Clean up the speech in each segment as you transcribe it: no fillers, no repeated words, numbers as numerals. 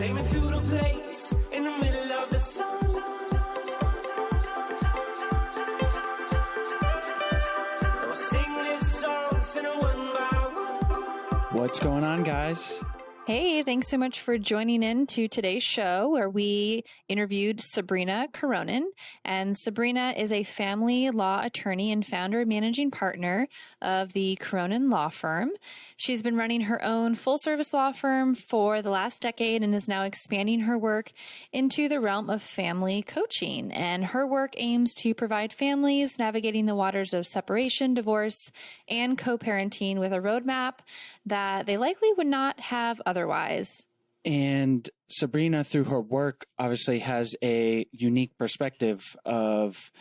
Take me to the place in the middle of the sun. And we'll sing this song, sing it one by one. What's going on, guys? Hey, thanks so much for joining in to today's show where we interviewed Sabrina Coronin. And Sabrina is a family law attorney and founder and managing partner of the Coronin Law Firm. She's been running her own full-service law firm for the last decade and is now expanding her work into the realm of family coaching. And her work aims to provide families navigating the waters of separation, divorce, and co-parenting with a roadmap that they likely would not have otherwise. And Sabrina, through her work, obviously has a unique perspective of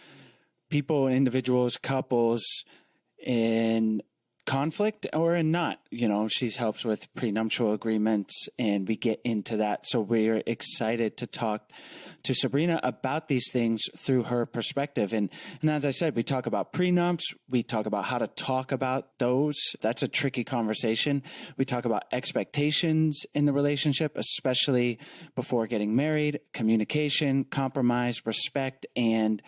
people, individuals, couples in conflict or in not. You know, she helps with prenuptial agreements, and we get into that. So we're excited to talk to Sabrina about these things through her perspective. And as I said, we talk about prenups. We talk about how to talk about those. That's a tricky conversation. We talk about expectations in the relationship, especially before getting married, communication, compromise, respect, and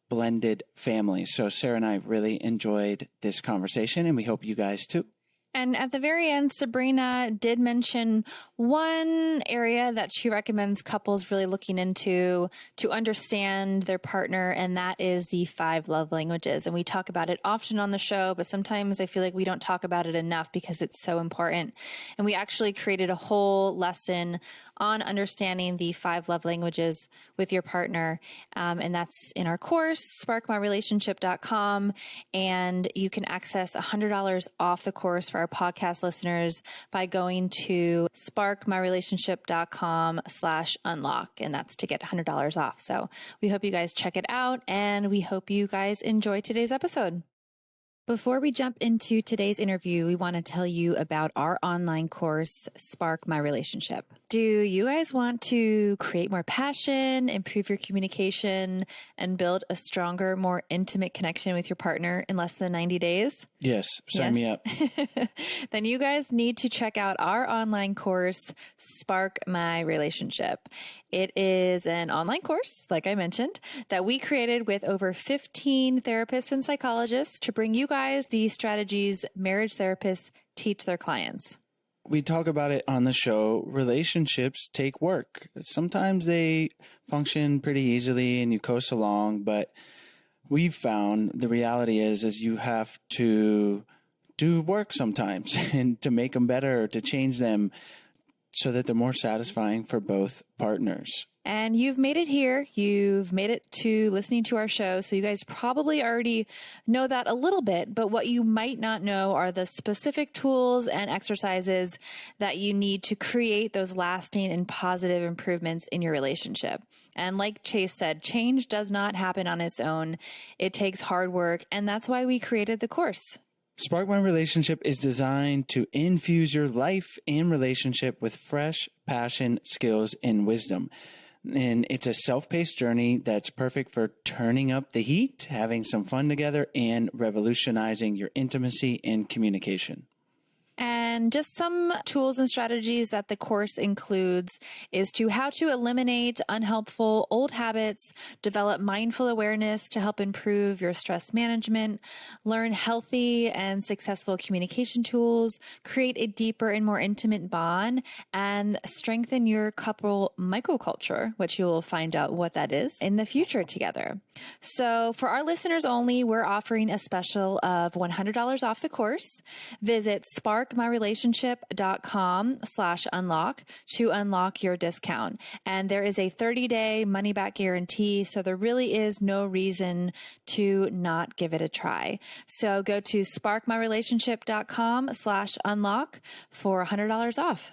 blended families. So Sarah and I really enjoyed this conversation, and we hope you guys too. And at the very end, Sabrina did mention one area that she recommends couples really looking into to understand their partner, and that is the 5 love languages. And we talk about it often on the show, but sometimes I feel like we don't talk about it enough because it's so important. And we actually created a whole lesson on understanding the 5 love languages with your partner. And that's in our course, sparkmyrelationship.com. And you can access $100 off the course for our podcast listeners by going to sparkmyrelationship.com/unlock. And that's to get $100 off. So we hope you guys check it out, and we hope you guys enjoy today's episode. Before we jump into today's interview, we want to tell you about our online course, Spark My Relationship. Do you guys want to create more passion, improve your communication, and build a stronger, more intimate connection with your partner in less than 90 days? Yes, sign me up. Then you guys need to check out our online course, Spark My Relationship. It is an online course, like I mentioned, that we created with over 15 therapists and psychologists to bring you guys the strategies marriage therapists teach their clients. We talk about it on the show. Relationships take work. Sometimes they function pretty easily and you coast along, but we've found the reality is you have to do work sometimes and to make them better, or to change them so that they're more satisfying for both partners. And you've made it here. You've made it to listening to our show. So you guys probably already know that a little bit, but what you might not know are the specific tools and exercises that you need to create those lasting and positive improvements in your relationship. And like Chase said, change does not happen on its own. It takes hard work. And that's why we created the course. Spark My Relationship is designed to infuse your life and relationship with fresh passion, skills, and wisdom. And it's a self-paced journey that's perfect for turning up the heat, having some fun together, and revolutionizing your intimacy and communication. And just some tools and strategies that the course includes is how to eliminate unhelpful old habits, develop mindful awareness to help improve your stress management, learn healthy and successful communication tools, create a deeper and more intimate bond, and strengthen your couple microculture, which you will find out what that is in the future together. So for our listeners only, we're offering a special of $100 off the course. Visit sparkmyrelationship.com/unlock to unlock your discount. And there is a 30-day money-back guarantee, so there really is no reason to not give it a try. So go to sparkmyrelationship.com/unlock for $100 off.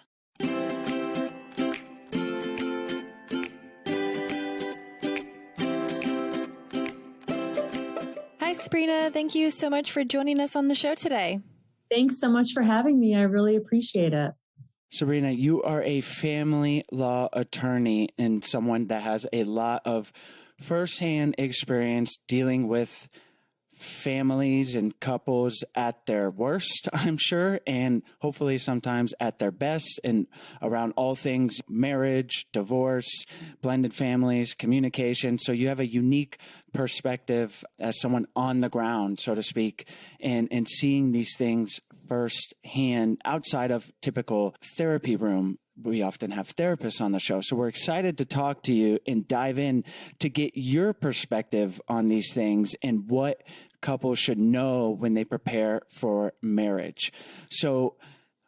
Hi, Sabrina. Thank you so much for joining us on the show today. Thanks so much for having me. I really appreciate it. Sabrina, you are a family law attorney and someone that has a lot of firsthand experience dealing with families and couples at their worst, I'm sure, and hopefully sometimes at their best, and around all things marriage, divorce, blended families, communication. So you have a unique perspective as someone on the ground, so to speak, and seeing these things firsthand outside of typical therapy room. We often have therapists on the show. So we're excited to talk to you and dive in to get your perspective on these things and what couples should know when they prepare for marriage. So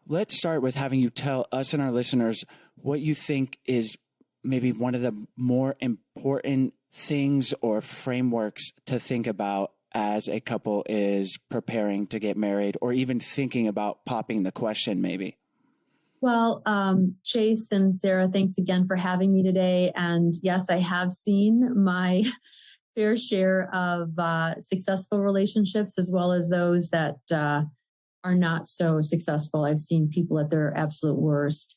let's start with having you tell us and our listeners what you think is maybe one of the more important things or frameworks to think about as a couple is preparing to get married, or even thinking about popping the question maybe. Well, Chase and Sarah, thanks again for having me today. And yes, I have seen my fair share of successful relationships, as well as those that are not so successful. I've seen people at their absolute worst.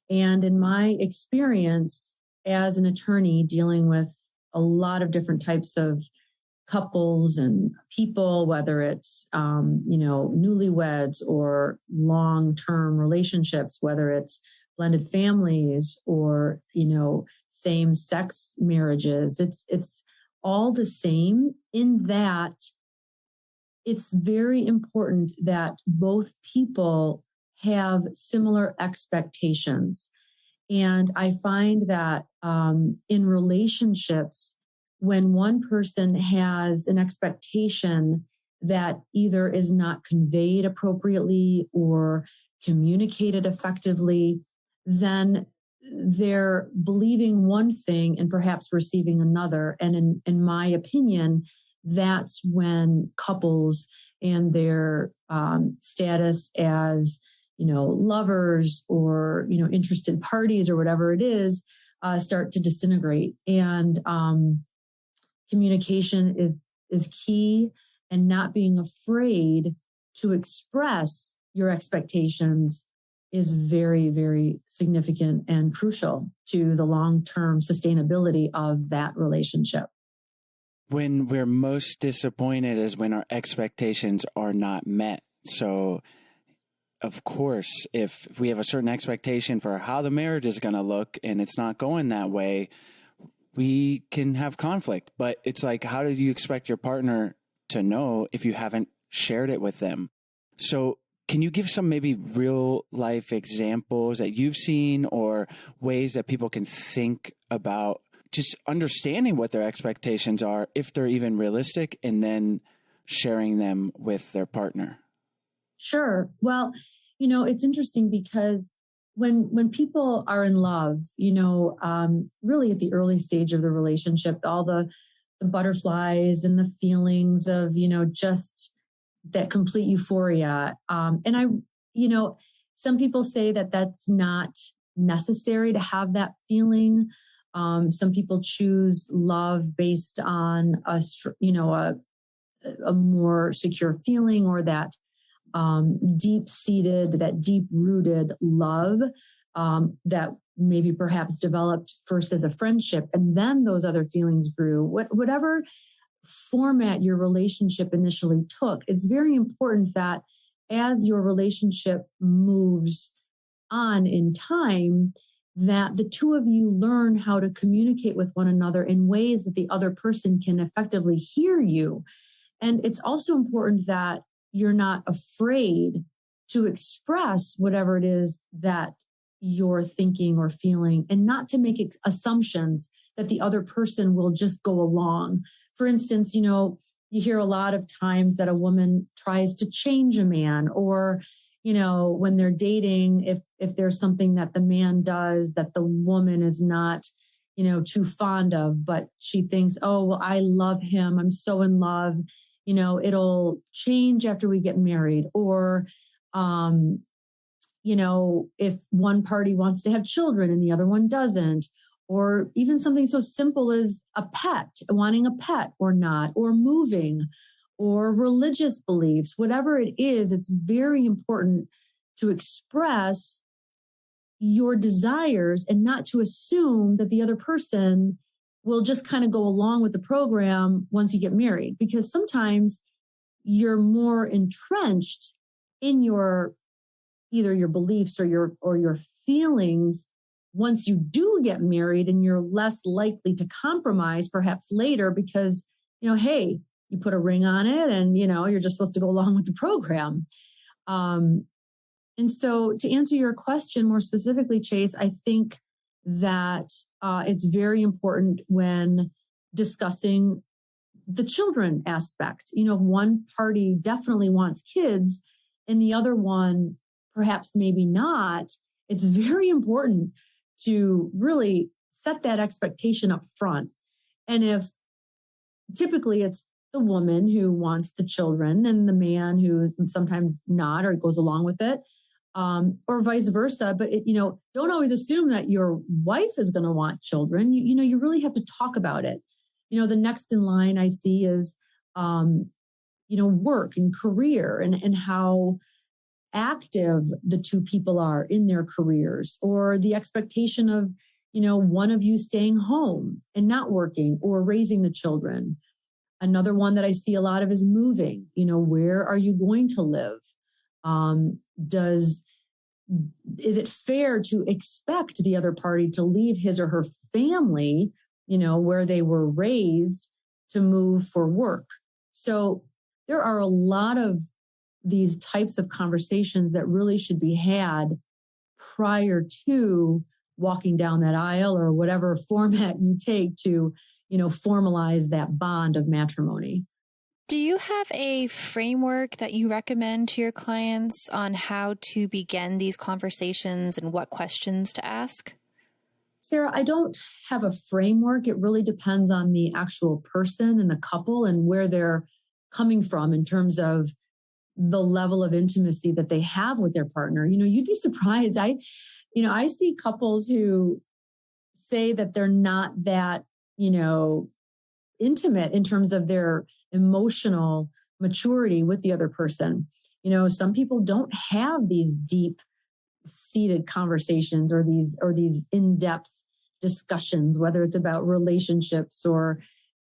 And in my experience as an attorney dealing with a lot of different types of couples and people, whether it's, newlyweds or long-term relationships, whether it's blended families or, same-sex marriages, it's all the same in that it's very important that both people have similar expectations. And I find that in relationships, when one person has an expectation that either is not conveyed appropriately or communicated effectively, then they're believing one thing and perhaps receiving another. And in my opinion, that's when couples and their status as, lovers or, interested parties or whatever it is, start to disintegrate. And communication is key, and not being afraid to express your expectations is very, very significant and crucial to the long-term sustainability of that relationship. When we're most disappointed is when our expectations are not met. So, of course, if we have a certain expectation for how the marriage is going to look and it's not going that way, we can have conflict. But it's like, how do you expect your partner to know if you haven't shared it with them? So can you give some maybe real life examples that you've seen, or ways that people can think about just understanding what their expectations are, if they're even realistic, and then sharing them with their partner? Sure. Well, it's interesting because when people are in love, really at the early stage of the relationship, all the butterflies and the feelings of, just that complete euphoria. Some people say that that's not necessary to have that feeling. Some people choose love based on a more secure feeling, or that deep-seated, that deep-rooted love that maybe perhaps developed first as a friendship, and then those other feelings grew. Whatever format your relationship initially took, it's very important that as your relationship moves on in time, that the two of you learn how to communicate with one another in ways that the other person can effectively hear you. And it's also important that you're not afraid to express whatever it is that you're thinking or feeling, and not to make assumptions that the other person will just go along. For instance, you hear a lot of times that a woman tries to change a man, or, when they're dating, if there's something that the man does that the woman is not, too fond of, but she thinks, oh, well, I love him, I'm so in love, it'll change after we get married. Or, if one party wants to have children and the other one doesn't, or even something so simple as wanting a pet or not, or moving, or religious beliefs, whatever it is, it's very important to express your desires and not to assume that the other person will just kind of go along with the program once you get married. Because sometimes you're more entrenched in your either your beliefs or your feelings once you do get married, and you're less likely to compromise perhaps later because, hey, you put a ring on it and, you're just supposed to go along with the program. And so to answer your question more specifically, Chase, I think that it's very important when discussing the children aspect. One party definitely wants kids and the other one perhaps maybe not. It's very important to really set that expectation up front. And if typically it's the woman who wants the children and the man who sometimes not or goes along with it, or vice versa. But don't always assume that your wife is going to want children. You really have to talk about it. The next in line I see is, work and career and how active the two people are in their careers, or the expectation of, one of you staying home and not working or raising the children. Another one that I see a lot of is moving. Where are you going to live? Is it fair to expect the other party to leave his or her family, where they were raised, to move for work? So there are a lot of these types of conversations that really should be had prior to walking down that aisle, or whatever format you take to, formalize that bond of matrimony. Do you have a framework that you recommend to your clients on how to begin these conversations and what questions to ask? Sarah, I don't have a framework. It really depends on the actual person and the couple and where they're coming from in terms of the level of intimacy that they have with their partner. You'd be surprised. I see couples who say that they're not that, intimate in terms of their emotional maturity with the other person. Some people don't have these deep seated conversations or these in-depth discussions, whether it's about relationships or,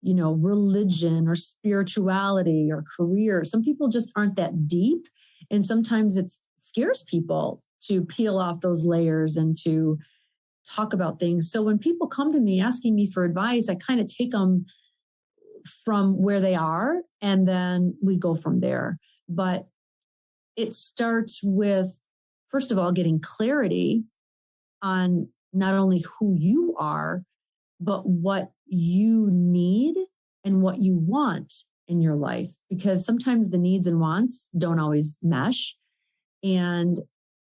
religion or spirituality or career. Some people just aren't that deep. And sometimes it scares people to peel off those layers and to talk about things. So when people come to me asking me for advice, I kind of take them from where they are, and then we go from there. But it starts with, first of all, getting clarity on not only who you are, but what you need and what you want in your life. Because sometimes the needs and wants don't always mesh. And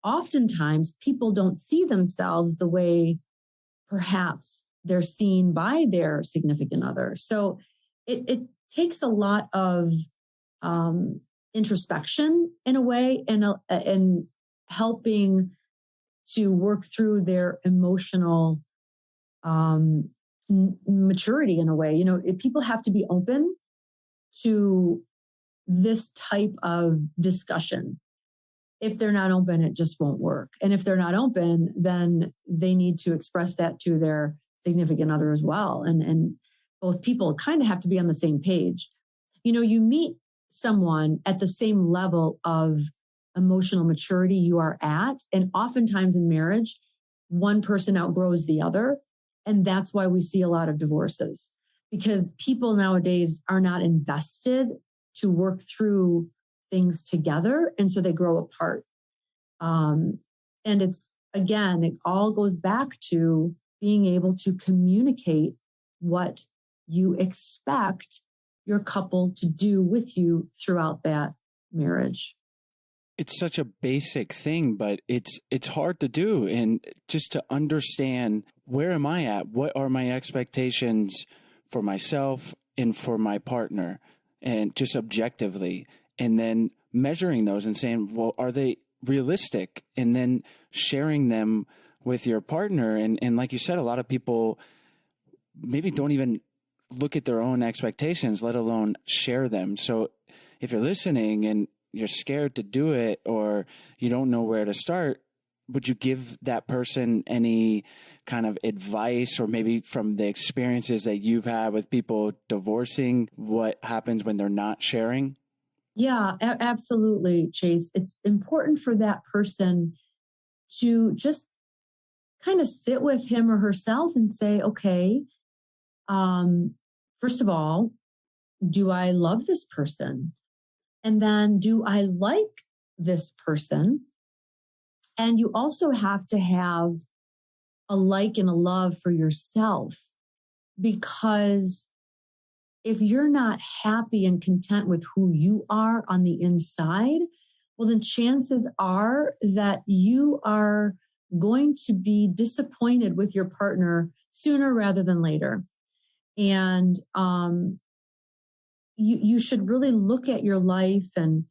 oftentimes people don't see themselves the way perhaps they're seen by their significant other. So it takes a lot of introspection in a way, and helping to work through their emotional maturity in a way. If people have to be open to this type of discussion. If they're not open, it just won't work. And if they're not open, then they need to express that to their significant other as well. And both people kind of have to be on the same page. You meet someone at the same level of emotional maturity you are at. And oftentimes in marriage, one person outgrows the other. And that's why we see a lot of divorces, because people nowadays are not invested to work through things together. And so they grow apart. And it's, again, it all goes back to being able to communicate what you expect your couple to do with you throughout that marriage. It's such a basic thing, but it's hard to do. And just to understand, where am I at? What are my expectations for myself and for my partner? And just objectively, and then measuring those and saying, well, are they realistic? And then sharing them with your partner. And like you said, a lot of people maybe don't even look at their own expectations, let alone share them. So if you're listening and you're scared to do it, or you don't know where to start, would you give that person any kind of advice, or maybe from the experiences that you've had with people divorcing, what happens when they're not sharing? Yeah, absolutely, Chase. It's important for that person to just kind of sit with him or herself and say, okay, um, first of all, do I love this person? And then do I like this person? And you also have to have a like and a love for yourself, because if you're not happy and content with who you are on the inside, well, then chances are that you are going to be disappointed with your partner sooner rather than later. And you should really look at your life and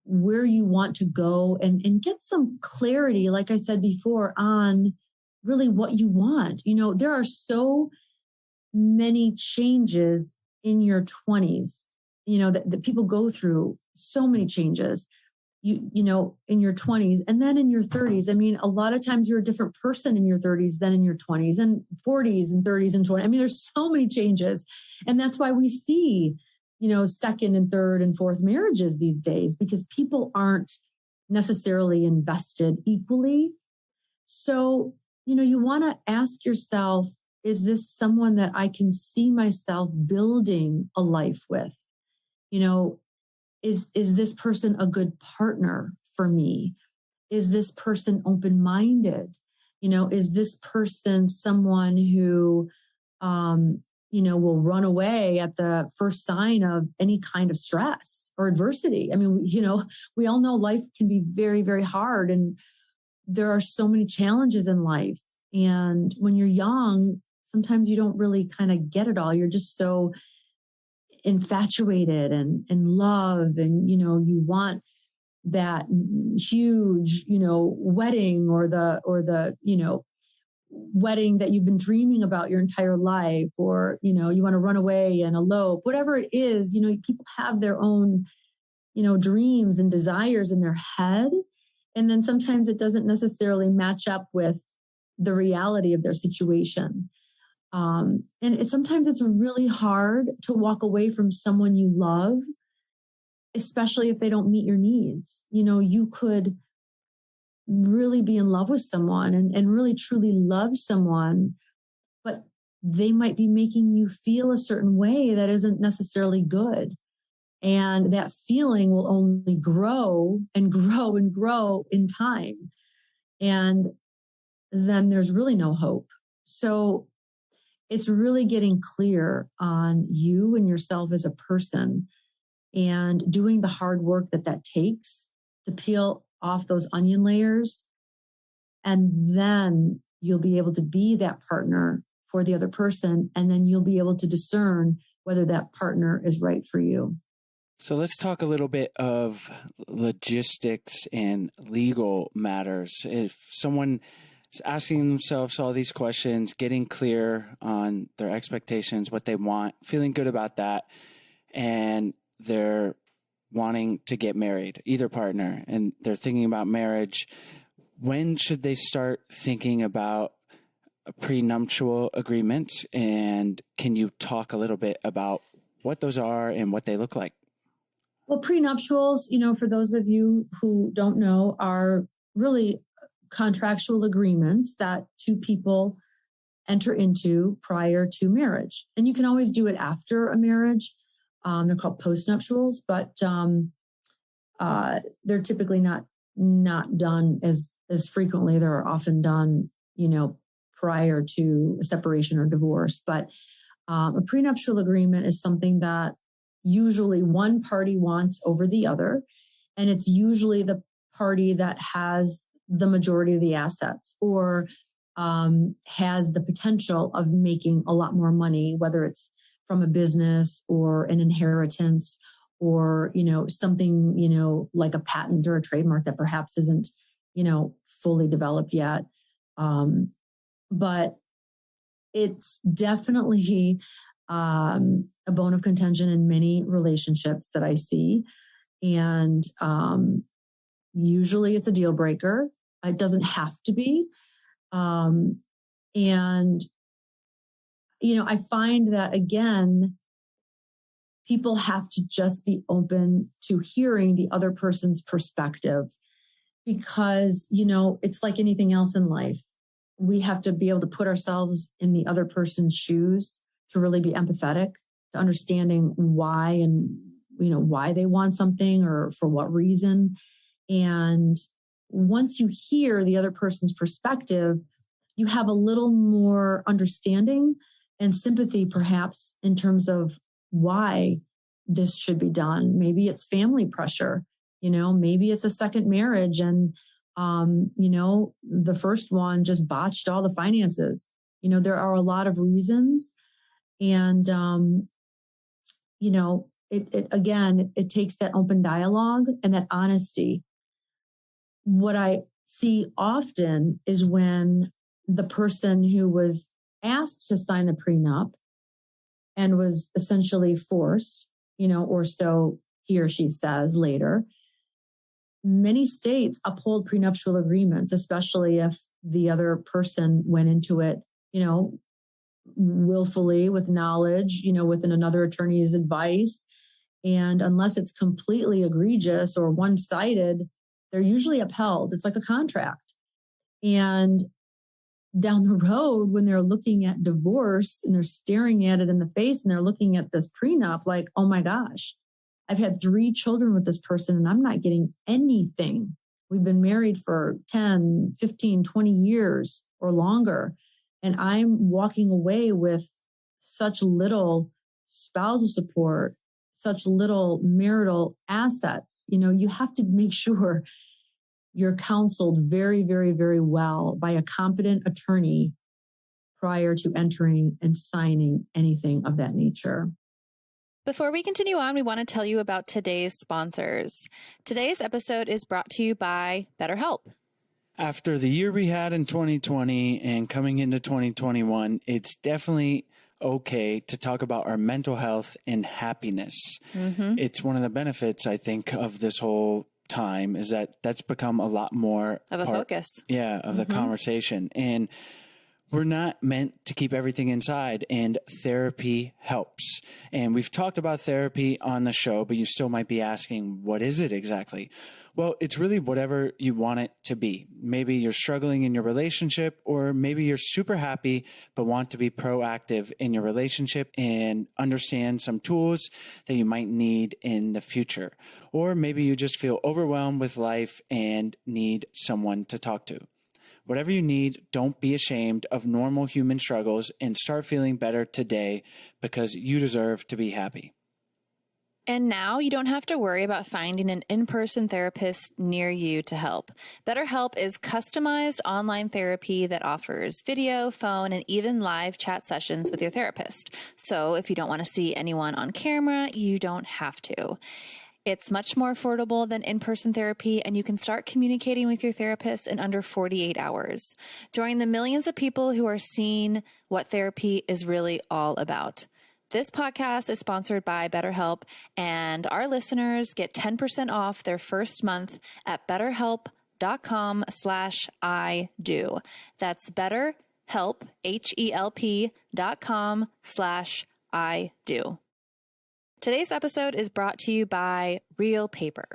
where you want to go, and get some clarity, like I said before, on really what you want. You know, there are so many changes in your 20s, you know, that people go through so many changes, you know, in your 20s and then in your 30s. I mean, a lot of times you're a different person in your 30s than in your 20s and 40s and 30s and 20s. I mean, there's so many changes. And that's why we see, you know, second and third and fourth marriages these days, because people aren't necessarily invested equally. So, you know, you want to ask yourself, is this someone that I can see myself building a life with? You know, is this person a good partner for me? Is this person open-minded? You know, is this person someone who, you know, will run away at the first sign of any kind of stress or adversity? I mean, you know, we all know life can be very, very hard, and there are so many challenges in life. And when you're young, sometimes you don't really kind of get it all. You're just so infatuated and in love, and, you know, you want that huge, you know, wedding or the, you know, wedding that you've been dreaming about your entire life, or, you know, you want to run away and elope, whatever it is. You know, people have their own, you know, dreams and desires in their head. And then sometimes it doesn't necessarily match up with the reality of their situation. And sometimes it's really hard to walk away from someone you love, especially if they don't meet your needs. You know, you could really be in love with someone and really truly love someone, but they might be making you feel a certain way that isn't necessarily good. And that feeling will only grow and grow and grow in time. And then there's really no hope. So it's really getting clear on you and yourself as a person, and doing the hard work that takes to peel off those onion layers. And then you'll be able to be that partner for the other person. And then you'll be able to discern whether that partner is right for you. So let's talk a little bit of logistics and legal matters. If someone is asking themselves all these questions, getting clear on their expectations, what they want, feeling good about that, and they're wanting to get married, either partner, and they're thinking about marriage, when should they start thinking about a prenuptial agreement? And can you talk a little bit about what those are and what they look like? Well, prenuptials, you know, for those of you who don't know, are really contractual agreements that two people enter into prior to marriage. And you can always do it after a marriage. They're called postnuptials, but they're typically not done as frequently. They're often done, you know, prior to a separation or divorce. But a prenuptial agreement is something that usually one party wants over the other, and it's usually the party that has the majority of the assets, or has the potential of making a lot more money, whether it's from a business or an inheritance, or, you know, something, you know, like a patent or a trademark that perhaps isn't, you know, fully developed yet. But it's definitely a bone of contention in many relationships that I see. And usually it's a deal breaker. It doesn't have to be. And, you know, I find that, again, people have to just be open to hearing the other person's perspective because, it's like anything else in life. We have to be able to put ourselves in the other person's shoes to really be empathetic, to understanding why and, why they want something or for what reason. And once you hear the other person's perspective, you have a little more understanding and sympathy, perhaps, in terms of why this should be done. Maybe it's family pressure, maybe it's a second marriage and, the first one just botched all the finances. There are a lot of reasons. And, it takes that open dialogue and that honesty. What I see often is when the person who was asked to sign the prenup and was essentially forced, or so he or she says later, many states uphold prenuptial agreements, especially if the other person went into it, willfully with knowledge, within another attorney's advice. And unless it's completely egregious or one-sided, they're usually upheld. It's like a contract. And down the road, when they're looking at divorce and they're staring at it in the face and they're looking at this prenup, like, oh my gosh, I've had 3 children with this person and I'm not getting anything. We've been married for 10, 15, 20 years or longer. And I'm walking away with such little spousal support, such little marital assets. You have to make sure you're counseled very, very, very well by a competent attorney prior to entering and signing anything of that nature. Before we continue on, we want to tell you about today's sponsors. Today's episode is brought to you by BetterHelp. After the year we had in 2020 and coming into 2021, it's definitely okay to talk about our mental health and happiness. Mm-hmm. It's one of the benefits, I think, of this whole time is that that's become a lot more of a focus. Yeah, of the conversation. And we're not meant to keep everything inside, and therapy helps. And we've talked about therapy on the show, but you still might be asking, what is it exactly? Well, it's really whatever you want it to be. Maybe you're struggling in your relationship, or maybe you're super happy, but want to be proactive in your relationship and understand some tools that you might need in the future. Or maybe you just feel overwhelmed with life and need someone to talk to. Whatever you need, don't be ashamed of normal human struggles and start feeling better today because you deserve to be happy. And now you don't have to worry about finding an in-person therapist near you to help. BetterHelp is customized online therapy that offers video, phone, and even live chat sessions with your therapist. So if you don't want to see anyone on camera, you don't have to. It's much more affordable than in-person therapy, and you can start communicating with your therapist in under 48 hours. Join the millions of people who are seeing what therapy is really all about. This podcast is sponsored by BetterHelp, and our listeners get 10% off their first month at betterhelp.com/ido. That's BetterHelp, HELP.com/ido. Today's episode is brought to you by Real Paper.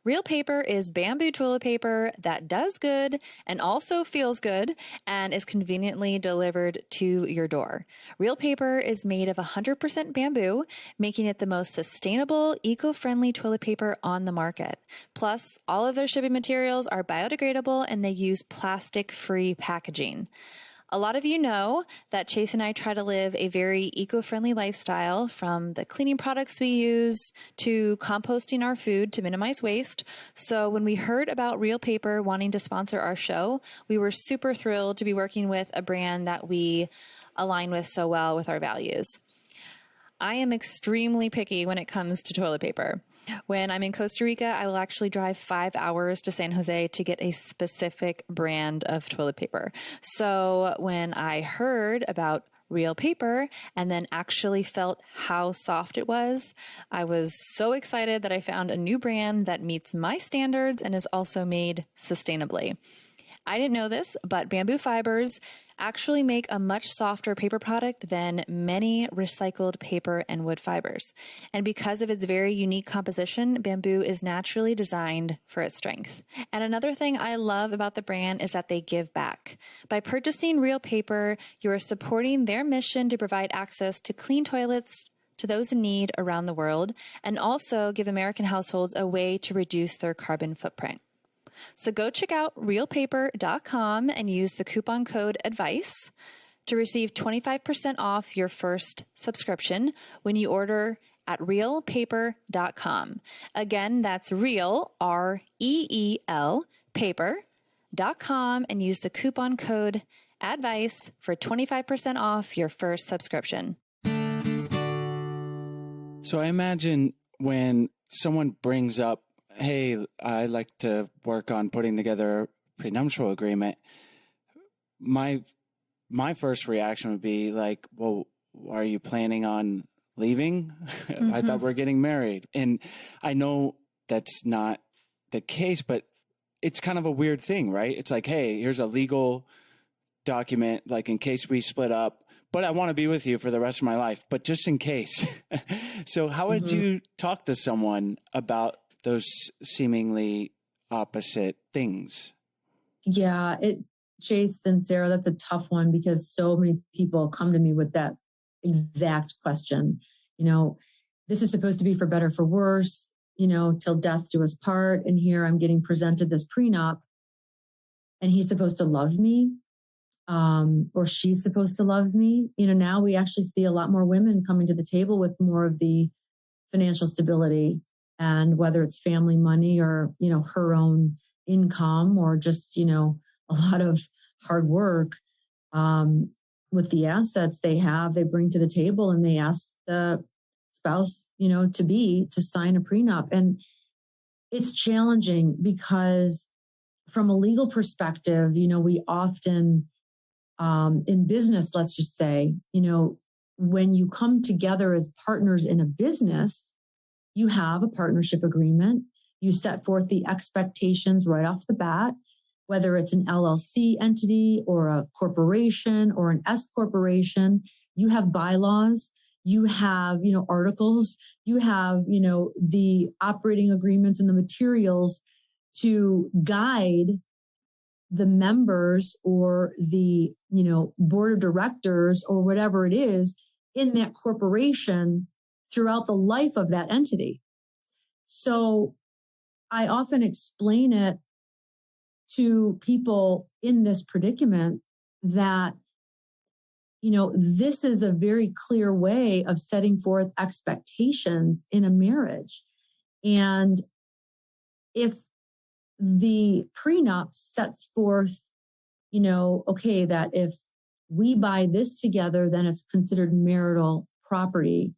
Real Paper is bamboo toilet paper that does good and also feels good and is conveniently delivered to your door. Real Paper is made of 100% bamboo, making it the most sustainable, eco-friendly toilet paper on the market. Plus, all of their shipping materials are biodegradable and they use plastic-free packaging. A lot of you know that Chase and I try to live a very eco-friendly lifestyle, from the cleaning products we use to composting our food to minimize waste. So when we heard about Real Paper wanting to sponsor our show, we were super thrilled to be working with a brand that we align with so well with our values. I am extremely picky when it comes to toilet paper. When I'm in Costa Rica, I will actually drive 5 hours to San Jose to get a specific brand of toilet paper. So when I heard about Real Paper and then actually felt how soft it was, I was so excited that I found a new brand that meets my standards and is also made sustainably. I didn't know this, but bamboo fibers actually make a much softer paper product than many recycled paper and wood fibers. And because of its very unique composition, bamboo is naturally designed for its strength. And another thing I love about the brand is that they give back. By purchasing Real Paper, you are supporting their mission to provide access to clean toilets to those in need around the world, and also give American households a way to reduce their carbon footprint. So go check out realpaper.com and use the coupon code ADVICE to receive 25% off your first subscription when you order at realpaper.com. Again, that's real, R-E-E-L, paper.com, and use the coupon code ADVICE for 25% off your first subscription. So I imagine when someone brings up, hey, I like to work on putting together a prenuptial agreement, my first reaction would be like, well, are you planning on leaving? Mm-hmm. I thought we're getting married. And I know that's not the case, but it's kind of a weird thing, right? It's like, hey, here's a legal document, like in case we split up, but I want to be with you for the rest of my life, but just in case. So how would you talk to someone about those seemingly opposite things? Yeah, Chase and Sarah, that's a tough one because so many people come to me with that exact question. You know, this is supposed to be for better, for worse, you know, till death do us part. And here I'm getting presented this prenup and he's supposed to love me. Or she's supposed to love me. You know, now we actually see a lot more women coming to the table with more of the financial stability, and whether it's family money or, you know, her own income or just, you know, a lot of hard work, with the assets they have, they bring to the table and they ask the spouse, you know, to sign a prenup. And it's challenging because from a legal perspective, you know, we often, in business, let's just say, you know, when you come together as partners in a business, you have a partnership agreement. You set forth the expectations right off the bat, whether it's an LLC entity or a corporation or an S corporation. You have bylaws, you have, you know, articles, you have, you know, the operating agreements and the materials to guide the members or the, you know, board of directors or whatever it is in that corporation throughout the life of that entity. So I often explain it to people in this predicament that, you know, this is a very clear way of setting forth expectations in a marriage. And if the prenup sets forth, you know, okay, that if we buy this together, then it's considered marital property.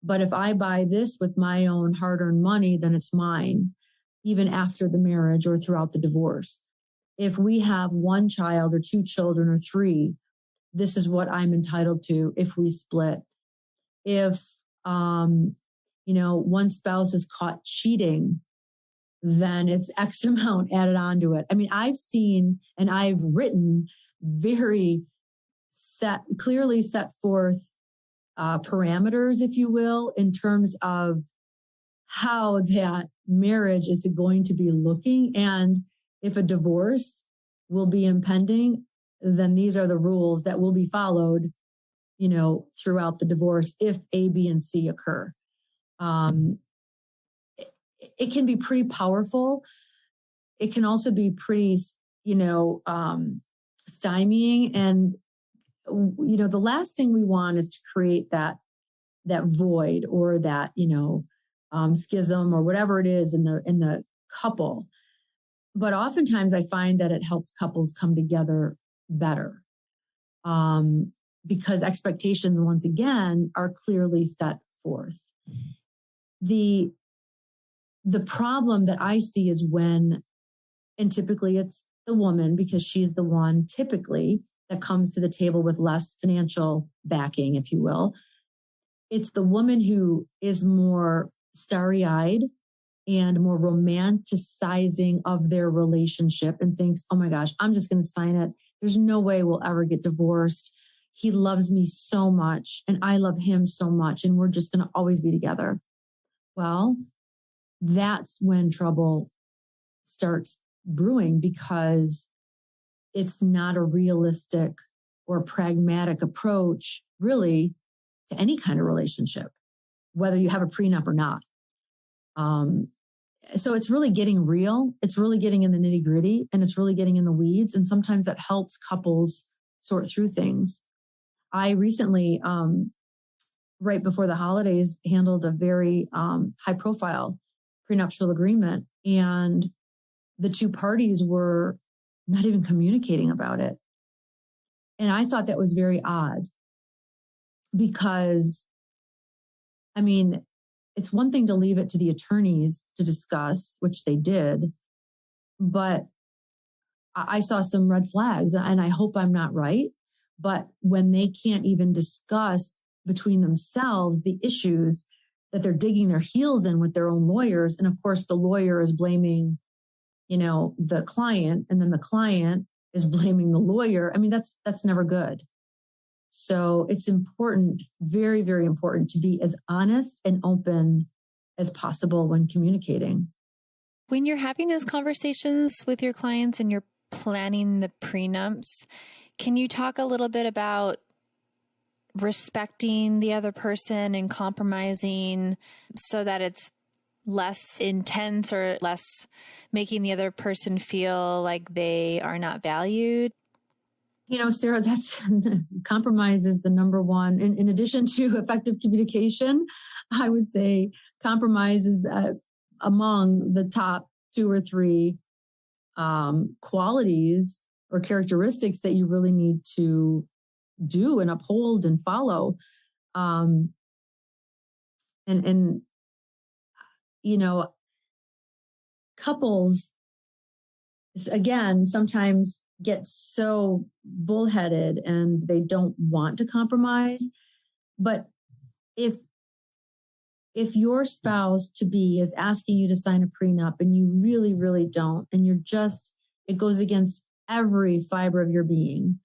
But if I buy this with my own hard-earned money, then it's mine, even after the marriage or throughout the divorce. If we have one child or two children or three, this is what I'm entitled to if we split. If, you know, one spouse is caught cheating, then it's X amount added onto it. I mean, I've seen and I've written very clearly set forth parameters, if you will, in terms of how that marriage is going to be looking. And if a divorce will be impending, then these are the rules that will be followed, you know, throughout the divorce if A, B, and C occur. It can be pretty powerful. It can also be pretty, you know, stymieing. And, you know, the last thing we want is to create that void or that, you know, schism or whatever it is in the couple. But oftentimes I find that it helps couples come together better because expectations, once again, are clearly set forth. The problem that I see is when, and typically it's the woman because she's the one typically that comes to the table with less financial backing, if you will. It's the woman who is more starry-eyed and more romanticizing of their relationship and thinks, oh my gosh, I'm just going to sign it There's no way we'll ever get divorced. He loves me so much and I love him so much and we're just going to always be together. Well, that's when trouble starts brewing because it's not a realistic or pragmatic approach really to any kind of relationship, whether you have a prenup or not. So it's really getting real. It's really getting in the nitty gritty and it's really getting in the weeds. And sometimes that helps couples sort through things. I recently, right before the holidays, handled a very high profile prenuptial agreement. And the two parties were not even communicating about it. And I thought that was very odd because, I mean, it's one thing to leave it to the attorneys to discuss, which they did, but I saw some red flags and I hope I'm not right. But when they can't even discuss between themselves the issues that they're digging their heels in with their own lawyers, and of course the lawyer is blaming, the client, and then the client is blaming the lawyer. I mean, that's never good. So it's important, very, very important to be as honest and open as possible when communicating. When you're having those conversations with your clients and you're planning the prenups, can you talk a little bit about respecting the other person and compromising so that it's less intense or less making the other person feel like they are not valued? Sarah, that's compromise is the number one. In addition to effective communication, I would say compromise is among the top 2 or 3 qualities or characteristics that you really need to do and uphold and follow. Couples, again, sometimes get so bullheaded and they don't want to compromise. But if your spouse to be is asking you to sign a prenup and you really, really don't, and it goes against every fiber of your being,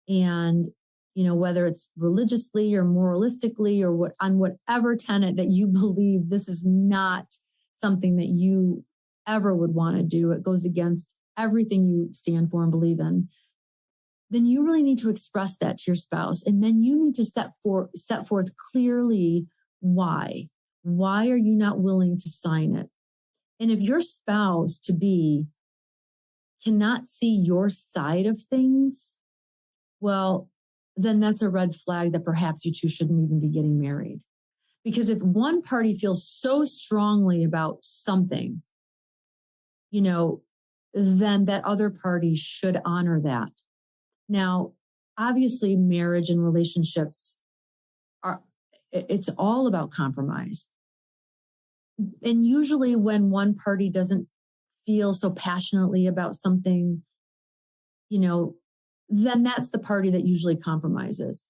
and whether it's religiously or moralistically or on whatever tenet that you believe, this is not something that you ever would want to do. It goes against everything you stand for and believe in. Then you really need to express that to your spouse. And then you need to set forth clearly why. Why are you not willing to sign it? And if your spouse to be cannot see your side of things, well, then that's a red flag that perhaps you two shouldn't even be getting married. Because if one party feels so strongly about something, then that other party should honor that. Now, obviously, marriage and relationships it's all about compromise. And usually when one party doesn't feel so passionately about something, then that's the party that usually compromises.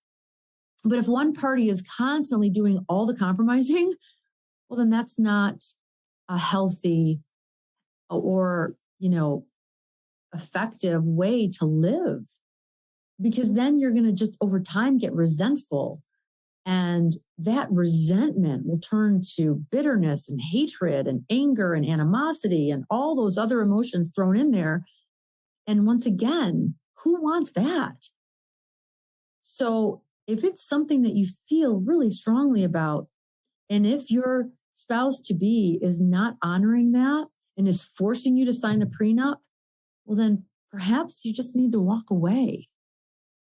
But if one party is constantly doing all the compromising, well, then that's not a healthy or, effective way to live. Because then you're going to just over time get resentful. And that resentment will turn to bitterness and hatred and anger and animosity and all those other emotions thrown in there. And once again, who wants that? So if it's something that you feel really strongly about, and if your spouse to be is not honoring that and is forcing you to sign a prenup, well, then perhaps you just need to walk away.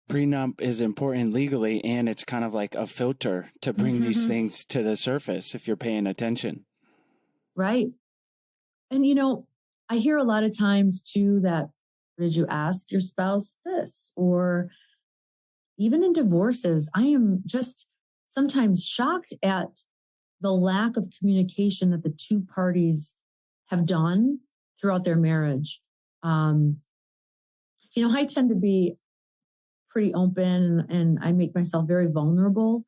Prenup is important legally, and it's kind of like a filter to bring these things to the surface if you're paying attention. Right. And, I hear a lot of times too that, did you ask your spouse this? Or even in divorces, I am just sometimes shocked at the lack of communication that the two parties have done throughout their marriage. I tend to be pretty open and I make myself very vulnerable.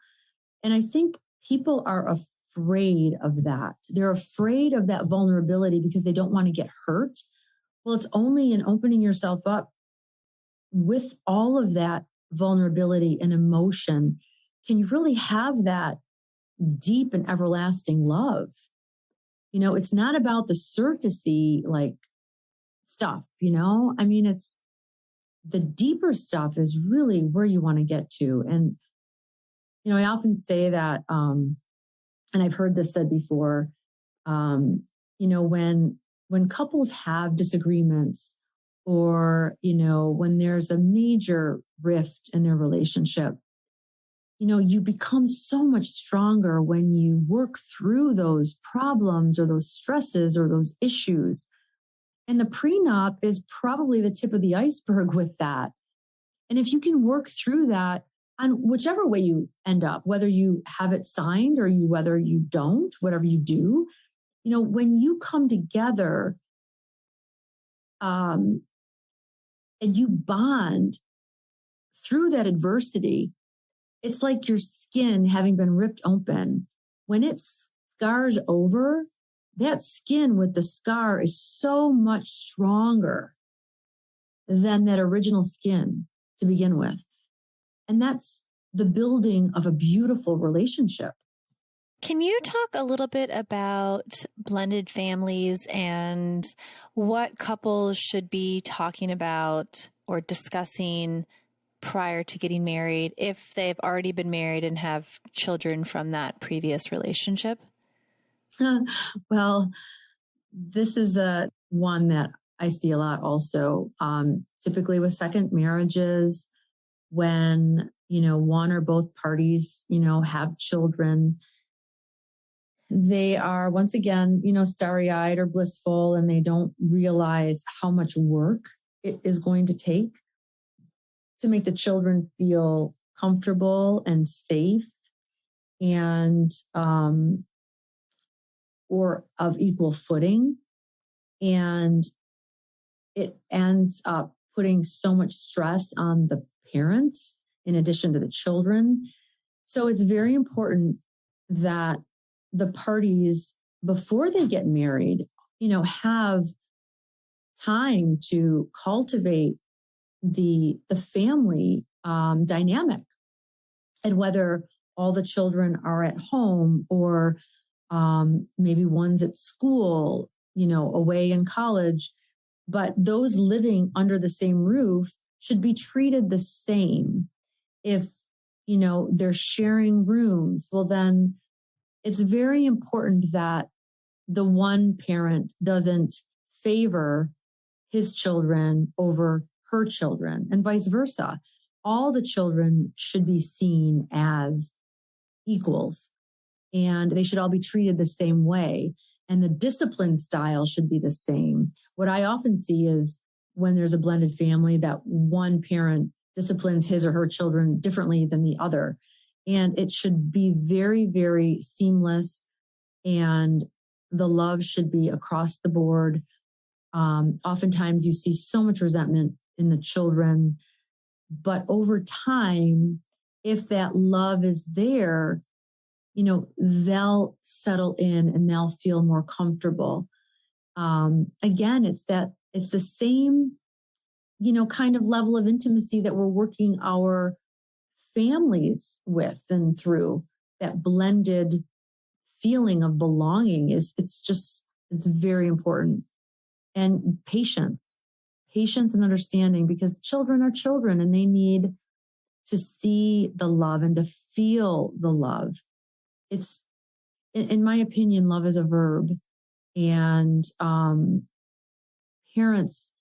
And I think people are afraid of that. They're afraid of that vulnerability because they don't want to get hurt. Well, it's only in opening yourself up with all of that vulnerability and emotion, can you really have that deep and everlasting love? It's not about the surfacey like stuff, I mean, it's the deeper stuff is really where you want to get to. And, I often say that, and I've heard this said before, when couples have disagreements or, when there's a major rift in their relationship, you become so much stronger when you work through those problems or those stresses or those issues. And the prenup is probably the tip of the iceberg with that. And if you can work through that on whichever way you end up, whether you have it signed or whether you don't, whatever you do, when you come together and you bond through that adversity, it's like your skin having been ripped open. When it scars over, that skin with the scar is so much stronger than that original skin to begin with. And that's the building of a beautiful relationship. Can you talk a little bit about blended families and what couples should be talking about or discussing prior to getting married if they've already been married and have children from that previous relationship? Well, this is one that I see a lot also, typically with second marriages, when, one or both parties, have children, they are once again, starry-eyed or blissful, and they don't realize how much work it is going to take to make the children feel comfortable and safe and, or of equal footing. And it ends up putting so much stress on the parents in addition to the children. So it's very important that the parties, before they get married, have time to cultivate the family dynamic, and whether all the children are at home or maybe one's at school, away in college, but those living under the same roof should be treated the same. If, they're sharing rooms, well, then it's very important that the one parent doesn't favor his children over her children and vice versa. All the children should be seen as equals, and they should all be treated the same way. And the discipline style should be the same. What I often see is when there's a blended family, that one parent disciplines his or her children differently than the other. And it should be very, very seamless. And the love should be across the board. Oftentimes you see so much resentment in the children, but over time, if that love is there, they'll settle in and they'll feel more comfortable. Again, it's the same, kind of level of intimacy that we're working our families with and through. That blended feeling of belonging it's very important. And patience and understanding, because children are children and they need to see the love and to feel the love. It's, in my opinion, love is a verb, and parents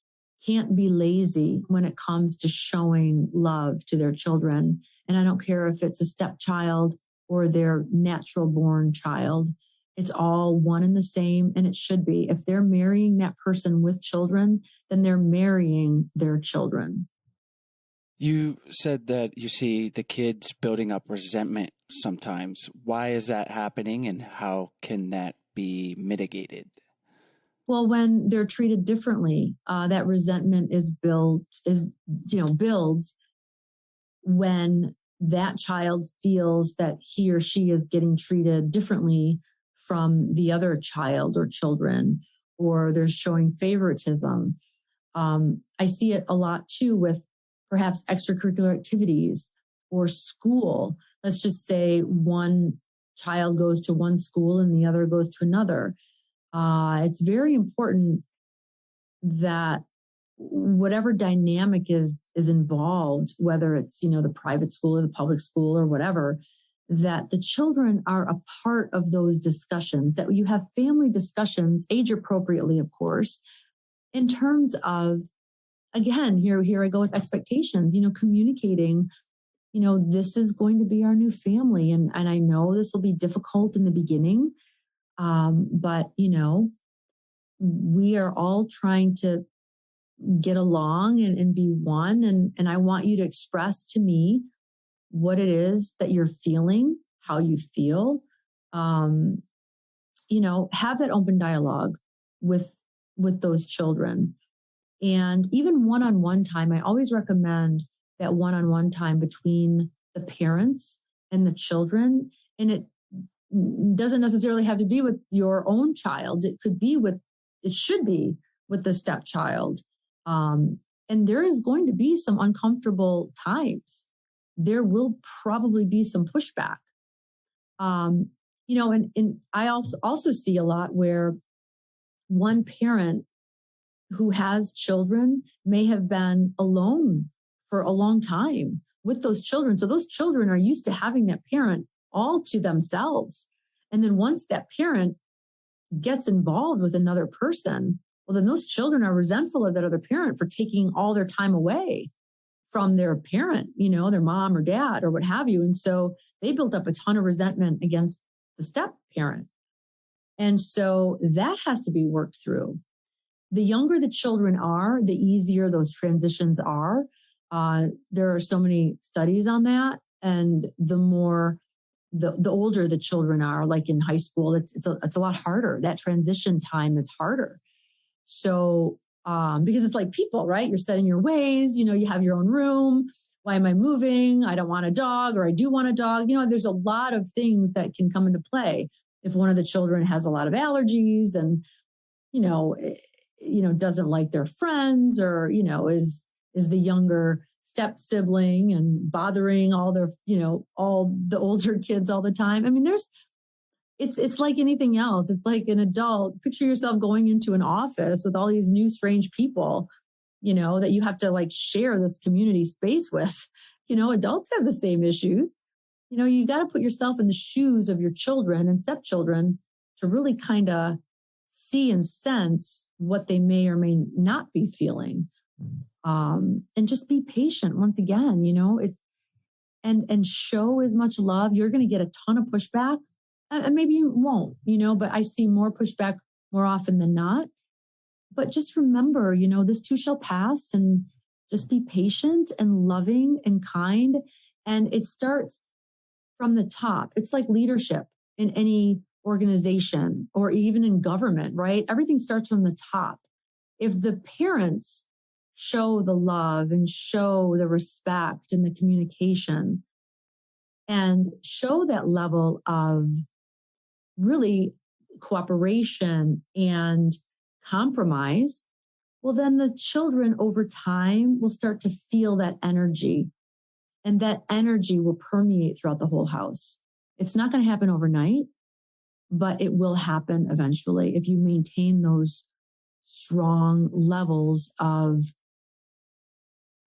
can't be lazy when it comes to showing love to their children. And I don't care if it's a stepchild or their natural born child. It's all one and the same, and it should be. If they're marrying that person with children, then they're marrying their children. You said that you see the kids building up resentment sometimes. Why is that happening, and how can that be mitigated? Well, when they're treated differently, that resentment builds when that child feels that he or she is getting treated differently from the other child or children, or they're showing favoritism. I see it a lot too with perhaps extracurricular activities or school. Let's just say one child goes to one school and the other goes to another. It's very important that whatever dynamic is involved, whether it's, the private school or the public school or whatever, that the children are a part of those discussions, that you have family discussions, age appropriately, of course, in terms of, again, here I go with expectations, communicating, this is going to be our new family. And I know this will be difficult in the beginning. But, we are all trying to get along and be one. And I want you to express to me what it is that you're feeling, how you feel. Have that open dialogue with those children. And even one-on-one time, I always recommend that one-on-one time between the parents and the children. And it doesn't necessarily have to be with your own child. It should be with the stepchild. And there is going to be some uncomfortable times. There will probably be some pushback. And I also see a lot where one parent who has children may have been alone for a long time with those children. So those children are used to having that parent all to themselves. And then once that parent gets involved with another person, well, then those children are resentful of that other parent for taking all their time away from their parent, their mom or dad or what have you. And so they built up a ton of resentment against the step parent. And so that has to be worked through. The younger the children are, the easier those transitions are. There are so many studies on that. And the older the children are, like in high school, it's a lot harder. That transition time is harder. So, because it's like people, right? You're set in your ways, you have your own room. Why am I moving? I don't want a dog, or I do want a dog. There's a lot of things that can come into play if one of the children has a lot of allergies and, doesn't like their friends, or, is the younger step sibling and bothering all the older kids all the time. I mean, it's like anything else. It's like an adult. Picture yourself going into an office with all these new strange people, that you have to share this community space with. Adults have the same issues. You got to put yourself in the shoes of your children and stepchildren to really kind of see and sense what they may or may not be feeling. And just be patient once again, and show as much love. You're going to get a ton of pushback, and maybe you won't, but I see more pushback more often than not. But just remember, this too shall pass, and just be patient and loving and kind. And it starts from the top. It's like leadership in any organization or even in government, right? Everything starts from the top. If the parents show the love and show the respect and the communication and show that level of really cooperation and compromise, well, then the children over time will start to feel that energy, and that energy will permeate throughout the whole house. It's not going to happen overnight, but it will happen eventually if you maintain those strong levels of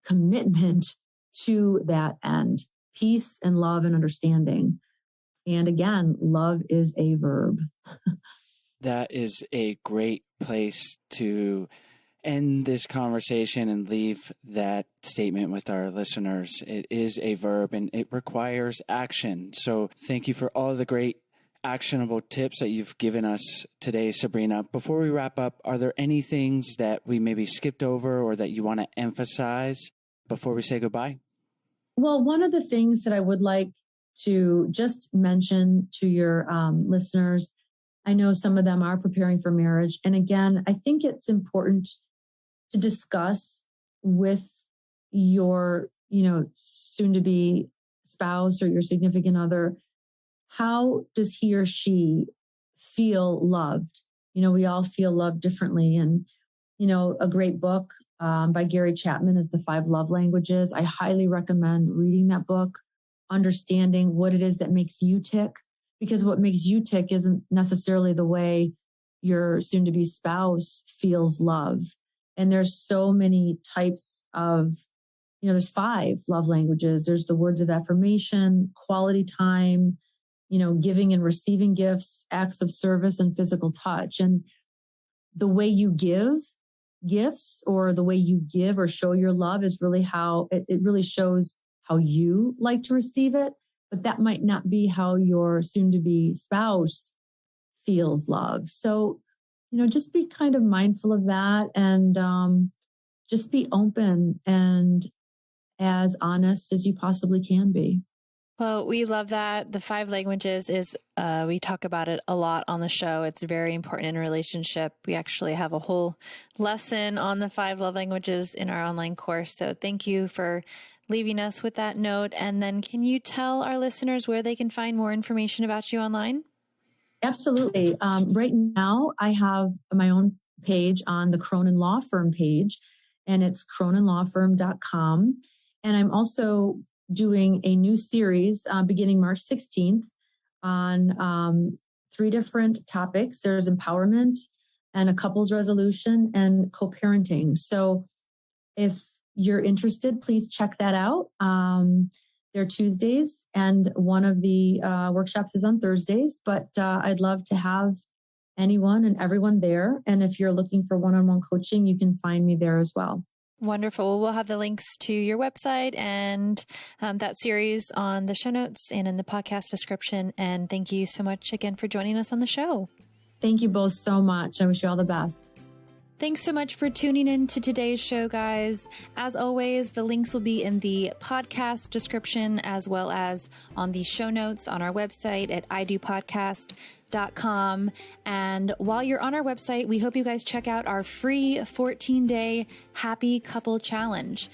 commitment to that end, peace and love and understanding. And again, love is a verb. That is a great place to end this conversation and leave that statement with our listeners. It is a verb and it requires action. So thank you for all the great actionable tips that you've given us today, Sabrina. Before we wrap up, are there any things that we maybe skipped over or that you want to emphasize before we say goodbye? Well, one of the things that I would like to just mention to your listeners, I know some of them are preparing for marriage. And again, I think it's important to discuss with your, soon to be spouse or your significant other, how does he or she feel loved? We all feel loved differently. And, a great book by Gary Chapman is The 5 Love Languages. I highly recommend reading that book, understanding what it is that makes you tick, because what makes you tick isn't necessarily the way your soon-to-be spouse feels love. And there's so many types of, there's 5 love languages. There's the words of affirmation, quality time, giving and receiving gifts, acts of service, and physical touch. And the way you give gifts, or the way you give or show your love, is really how it really shows how you like to receive it. But that might not be how your soon-to-be spouse feels love. So, just be kind of mindful of that, and just be open and as honest as you possibly can be. Well, we love that. The 5 languages is, we talk about it a lot on the show. It's very important in a relationship. We actually have a whole lesson on the 5 love languages in our online course. So thank you for leaving us with that note. And then can you tell our listeners where they can find more information about you online? Absolutely. Right now, I have my own page on the Cronin Law Firm page, and it's croninlawfirm.com. And I'm also doing a new series beginning March 16th on 3 different topics. There's empowerment and a couples resolution and co-parenting. So if you're interested, please check that out. They're Tuesdays, and one of the workshops is on Thursdays, but I'd love to have anyone and everyone there. And if you're looking for one-on-one coaching, you can find me there as well. Wonderful. We'll have the links to your website and that series on the show notes and in the podcast description. And thank you so much again for joining us on the show. Thank you both so much. I wish you all the best. Thanks so much for tuning in to today's show, guys. As always, the links will be in the podcast description as well as on the show notes on our website at idopodcast.com. And while you're on our website, we hope you guys check out our free 14-day Happy Couple Challenge.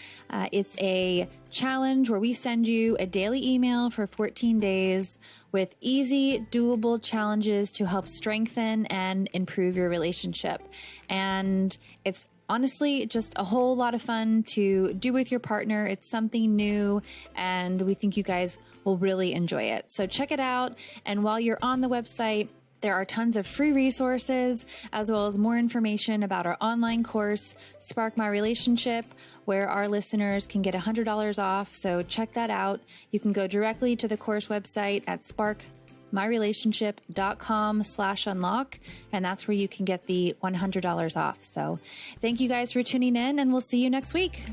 It's a challenge where we send you a daily email for 14 days with easy, doable challenges to help strengthen and improve your relationship. And it's honestly just a whole lot of fun to do with your partner. It's something new, and we think you guys will really enjoy it. So check it out. And while you're on the website, there are tons of free resources, as well as more information about our online course, Spark My Relationship, where our listeners can get $100 off. So check that out. You can go directly to the course website at sparkmyrelationship.com/unlock, and that's where you can get the $100 off. So thank you guys for tuning in, and we'll see you next week.